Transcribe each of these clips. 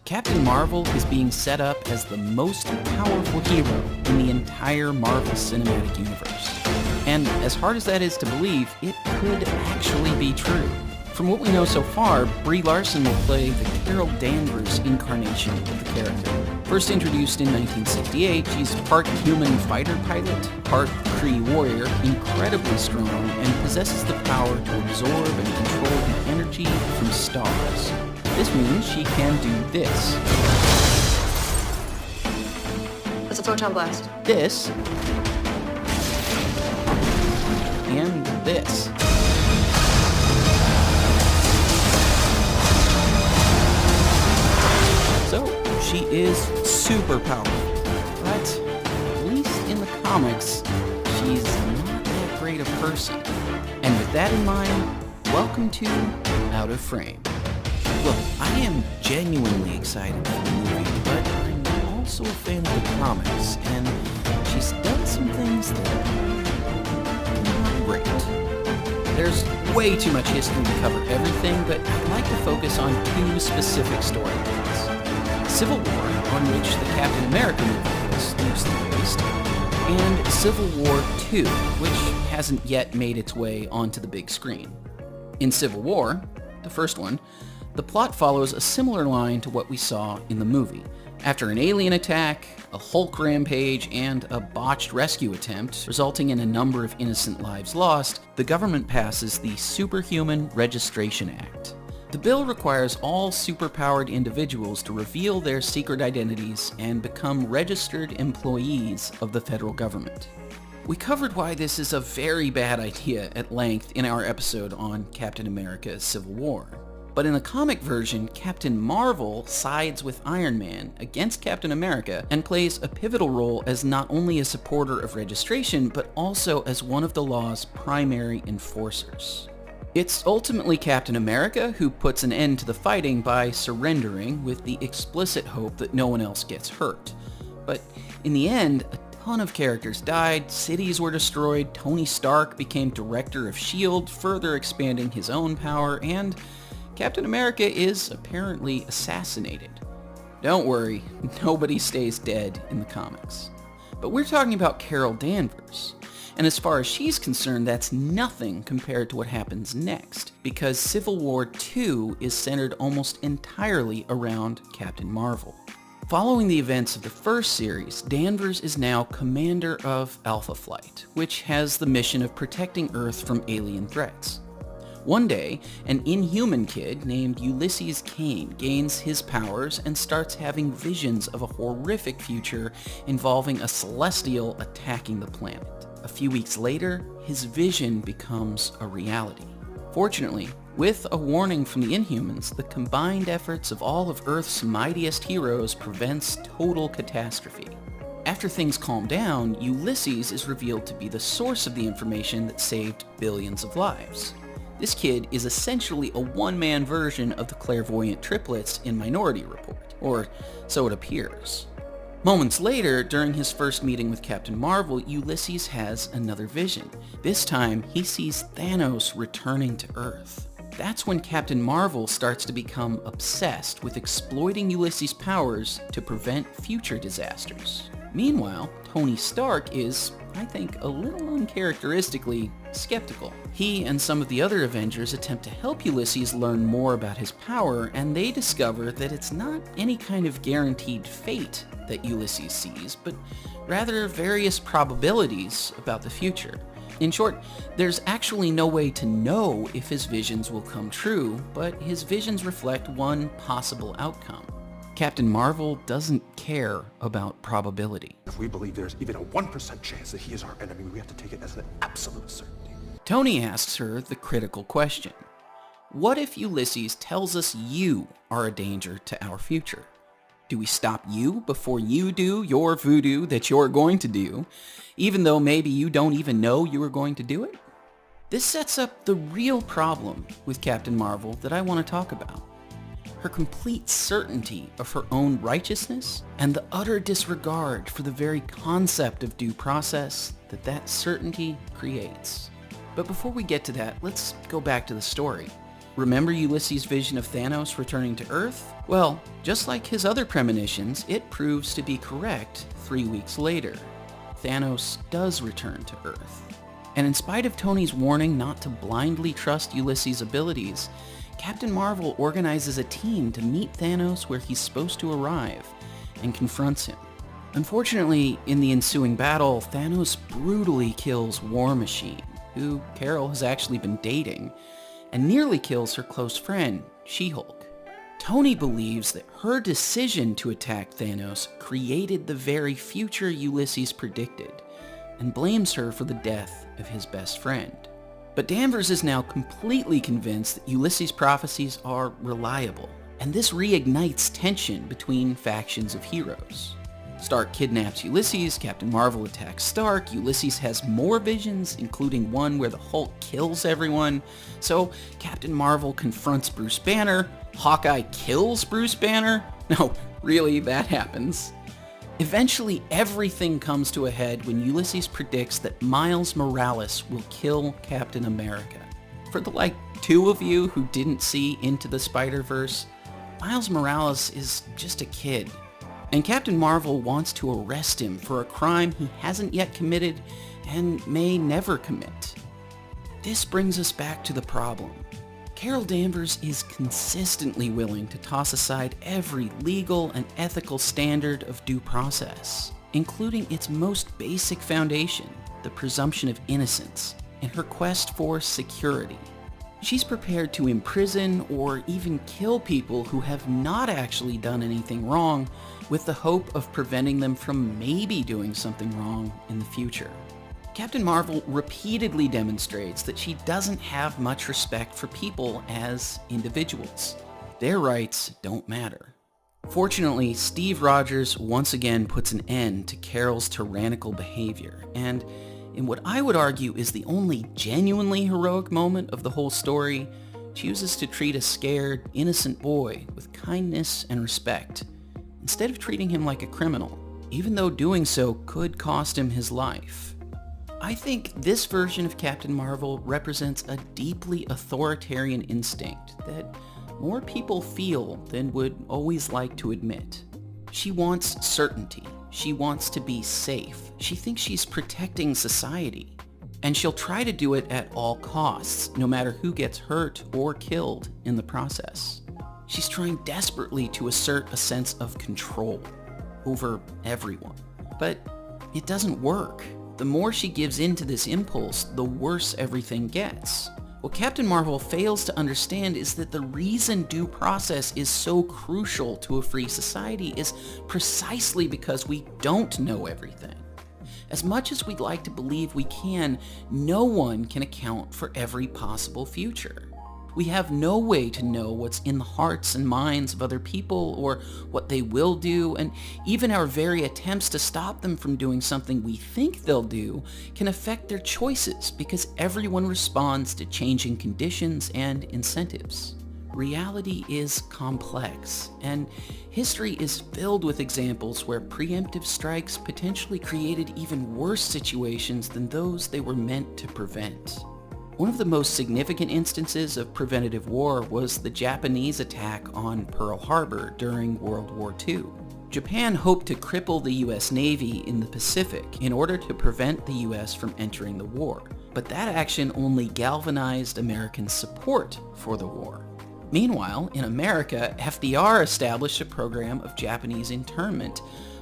Captain Marvel is being set up as the most powerful hero in the entire Marvel Cinematic Universe. And as hard as that is to believe, it could actually be true. From what we know so far, Brie Larson will play the Carol Danvers incarnation of the character. First introduced in 1968, she's part human fighter pilot, part Kree warrior, incredibly strong, and possesses the power to absorb and control the energy from stars. This means she can do this. It's a photon blast. This. And this. So, she is super powerful, but at least in the comics, she's not that great a person. And with that in mind, welcome to Out of Frame. Look, I am genuinely excited for the movie, but I'm also a fan of the comics, and she's done some things that are not great. There's way too much history to cover everything, but I'd like to focus on two specific storylines. Civil War, on which the Captain America movie was loosely based, and Civil War II, which hasn't yet made its way onto the big screen. In Civil War, the first one, the plot follows a similar line to what we saw in the movie. After an alien attack, a Hulk rampage, and a botched rescue attempt, resulting in a number of innocent lives lost, the government passes the Superhuman Registration Act. The bill requires all superpowered individuals to reveal their secret identities and become registered employees of the federal government. We covered why this is a very bad idea at length in our episode on Captain America: Civil War. But in the comic version, Captain Marvel sides with Iron Man against Captain America and plays a pivotal role as not only a supporter of registration, but also as one of the law's primary enforcers. It's ultimately Captain America who puts an end to the fighting by surrendering with the explicit hope that no one else gets hurt. But in the end, a ton of characters died, cities were destroyed, Tony Stark became director of S.H.I.E.L.D., further expanding his own power, and Captain America is apparently assassinated. Don't worry, nobody stays dead in the comics. But we're talking about Carol Danvers. And as far as she's concerned, that's nothing compared to what happens next, because Civil War II is centered almost entirely around Captain Marvel. Following the events of the first series, Danvers is now commander of Alpha Flight, which has the mission of protecting Earth from alien threats. One day, an Inhuman kid named Ulysses Kane gains his powers and starts having visions of a horrific future involving a Celestial attacking the planet. A few weeks later, his vision becomes a reality. Fortunately, with a warning from the Inhumans, the combined efforts of all of Earth's mightiest heroes prevents total catastrophe. After things calm down, Ulysses is revealed to be the source of the information that saved billions of lives. This kid is essentially a one-man version of the clairvoyant triplets in Minority Report, or so it appears. Moments later, during his first meeting with Captain Marvel, Ulysses has another vision. This time, he sees Thanos returning to Earth. That's when Captain Marvel starts to become obsessed with exploiting Ulysses' powers to prevent future disasters. Meanwhile, Tony Stark is, I think, a little uncharacteristically skeptical. He and some of the other Avengers attempt to help Ulysses learn more about his power, and they discover that it's not any kind of guaranteed fate that Ulysses sees, but rather various probabilities about the future. In short, there's actually no way to know if his visions will come true, but his visions reflect one possible outcome. Captain Marvel doesn't care about probability. If we believe there's even a 1% chance that he is our enemy, we have to take it as an absolute certainty. Tony asks her the critical question. What if Ulysses tells us you are a danger to our future? Do we stop you before you do your voodoo that you're going to do, even though maybe you don't even know you are going to do it? This sets up the real problem with Captain Marvel that I want to talk about. Her complete certainty of her own righteousness and the utter disregard for the very concept of due process that certainty creates. But before we get to that, let's go back to the story. Remember Ulysses' vision of Thanos returning to Earth? Well, just like his other premonitions, it proves to be correct 3 weeks later. Thanos does return to Earth. And in spite of Tony's warning not to blindly trust Ulysses' abilities, Captain Marvel organizes a team to meet Thanos where he's supposed to arrive and confronts him. Unfortunately, in the ensuing battle, Thanos brutally kills War Machine, who Carol has actually been dating, and nearly kills her close friend, She-Hulk. Tony believes that her decision to attack Thanos created the very future Ulysses predicted, and blames her for the death of his best friend. But Danvers is now completely convinced that Ulysses' prophecies are reliable, and this reignites tension between factions of heroes. Stark kidnaps Ulysses, Captain Marvel attacks Stark, Ulysses has more visions, including one where the Hulk kills everyone, so Captain Marvel confronts Bruce Banner, Hawkeye kills Bruce Banner. No, really, that happens. Eventually, everything comes to a head when Ulysses predicts that Miles Morales will kill Captain America. For the 2 of you who didn't see Into the Spider-Verse, Miles Morales is just a kid. And Captain Marvel wants to arrest him for a crime he hasn't yet committed and may never commit. This brings us back to the problem. Carol Danvers is consistently willing to toss aside every legal and ethical standard of due process, including its most basic foundation, the presumption of innocence, in her quest for security. She's prepared to imprison or even kill people who have not actually done anything wrong, with the hope of preventing them from maybe doing something wrong in the future. Captain Marvel repeatedly demonstrates that she doesn't have much respect for people as individuals. Their rights don't matter. Fortunately, Steve Rogers once again puts an end to Carol's tyrannical behavior, and in what I would argue is the only genuinely heroic moment of the whole story, chooses to treat a scared, innocent boy with kindness and respect, instead of treating him like a criminal, even though doing so could cost him his life. I think this version of Captain Marvel represents a deeply authoritarian instinct that more people feel than would always like to admit. She wants certainty. She wants to be safe. She thinks she's protecting society. And she'll try to do it at all costs, no matter who gets hurt or killed in the process. She's trying desperately to assert a sense of control over everyone. But it doesn't work. The more she gives in to this impulse, the worse everything gets. What Captain Marvel fails to understand is that the reason due process is so crucial to a free society is precisely because we don't know everything. As much as we'd like to believe we can, no one can account for every possible future. We have no way to know what's in the hearts and minds of other people or what they will do, and even our very attempts to stop them from doing something we think they'll do can affect their choices because everyone responds to changing conditions and incentives. Reality is complex, and history is filled with examples where preemptive strikes potentially created even worse situations than those they were meant to prevent. One of the most significant instances of preventative war was the Japanese attack on Pearl Harbor during World War II. Japan hoped to cripple the US Navy in the Pacific in order to prevent the US from entering the war, but that action only galvanized American support for the war. Meanwhile, in America, FDR established a program of Japanese internment,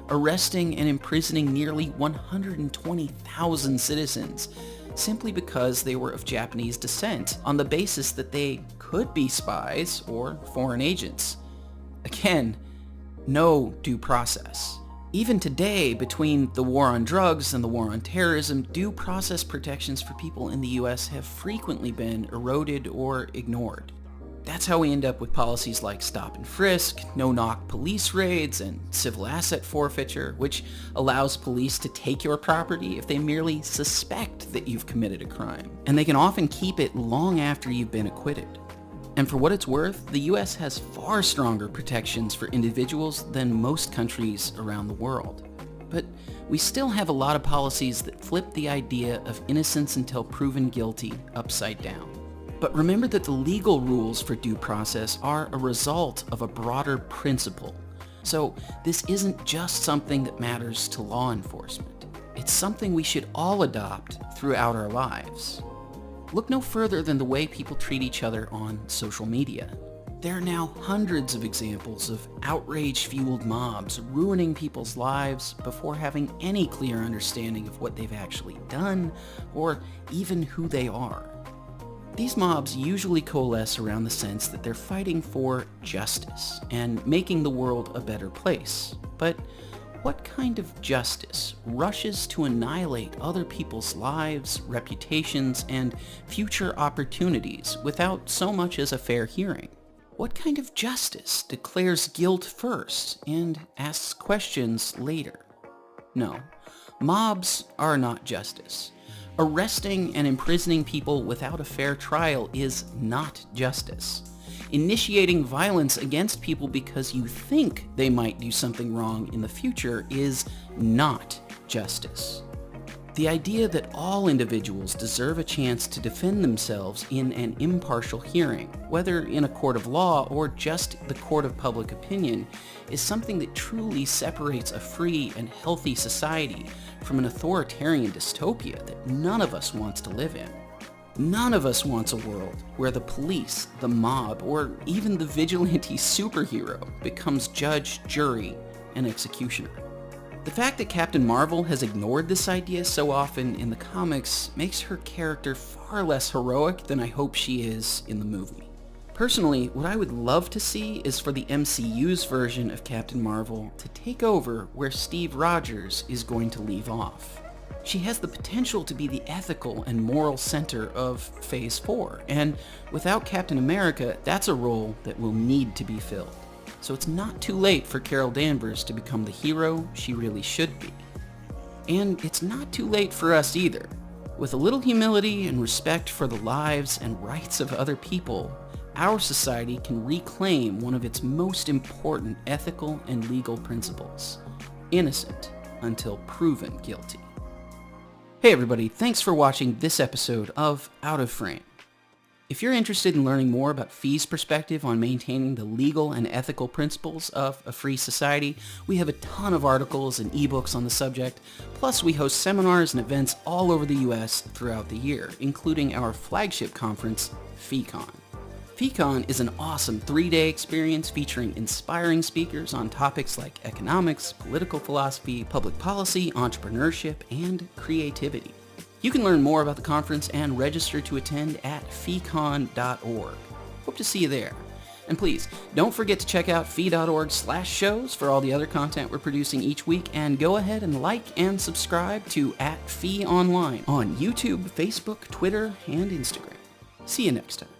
arresting and imprisoning nearly 120,000 citizens, simply because they were of Japanese descent, on the basis that they could be spies or foreign agents. Again, no due process. Even today, between the war on drugs and the war on terrorism, due process protections for people in the US have frequently been eroded or ignored. That's how we end up with policies like stop and frisk, no-knock police raids, and civil asset forfeiture, which allows police to take your property if they merely suspect that you've committed a crime. And they can often keep it long after you've been acquitted. And for what it's worth, the US has far stronger protections for individuals than most countries around the world. But we still have a lot of policies that flip the idea of innocence until proven guilty upside down. But remember that the legal rules for due process are a result of a broader principle. So this isn't just something that matters to law enforcement. It's something we should all adopt throughout our lives. Look no further than the way people treat each other on social media. There are now hundreds of examples of outrage-fueled mobs ruining people's lives before having any clear understanding of what they've actually done or even who they are. These mobs usually coalesce around the sense that they're fighting for justice and making the world a better place. But what kind of justice rushes to annihilate other people's lives, reputations, and future opportunities without so much as a fair hearing? What kind of justice declares guilt first and asks questions later? No, mobs are not justice. Arresting and imprisoning people without a fair trial is not justice. Initiating violence against people because you think they might do something wrong in the future is not justice. The idea that all individuals deserve a chance to defend themselves in an impartial hearing, whether in a court of law or just the court of public opinion, is something that truly separates a free and healthy society from an authoritarian dystopia that none of us wants to live in. None of us wants a world where the police, the mob, or even the vigilante superhero becomes judge, jury, and executioner. The fact that Captain Marvel has ignored this idea so often in the comics makes her character far less heroic than I hope she is in the movie. Personally, what I would love to see is for the MCU's version of Captain Marvel to take over where Steve Rogers is going to leave off. She has the potential to be the ethical and moral center of Phase 4, and without Captain America, that's a role that will need to be filled. So it's not too late for Carol Danvers to become the hero she really should be. And it's not too late for us either. With a little humility and respect for the lives and rights of other people, our society can reclaim one of its most important ethical and legal principles: innocent until proven guilty. Hey everybody, thanks for watching this episode of Out of Frame. If you're interested in learning more about Fee's perspective on maintaining the legal and ethical principles of a free society, we have a ton of articles and ebooks on the subject, plus we host seminars and events all over the US throughout the year, including our flagship conference, FeeCon. FeeCon is an awesome 3-day experience featuring inspiring speakers on topics like economics, political philosophy, public policy, entrepreneurship, and creativity. You can learn more about the conference and register to attend at feecon.org. Hope to see you there. And please, don't forget to check out fee.org/shows for all the other content we're producing each week, and go ahead and like and subscribe to @FeeOnline on YouTube, Facebook, Twitter, and Instagram. See you next time.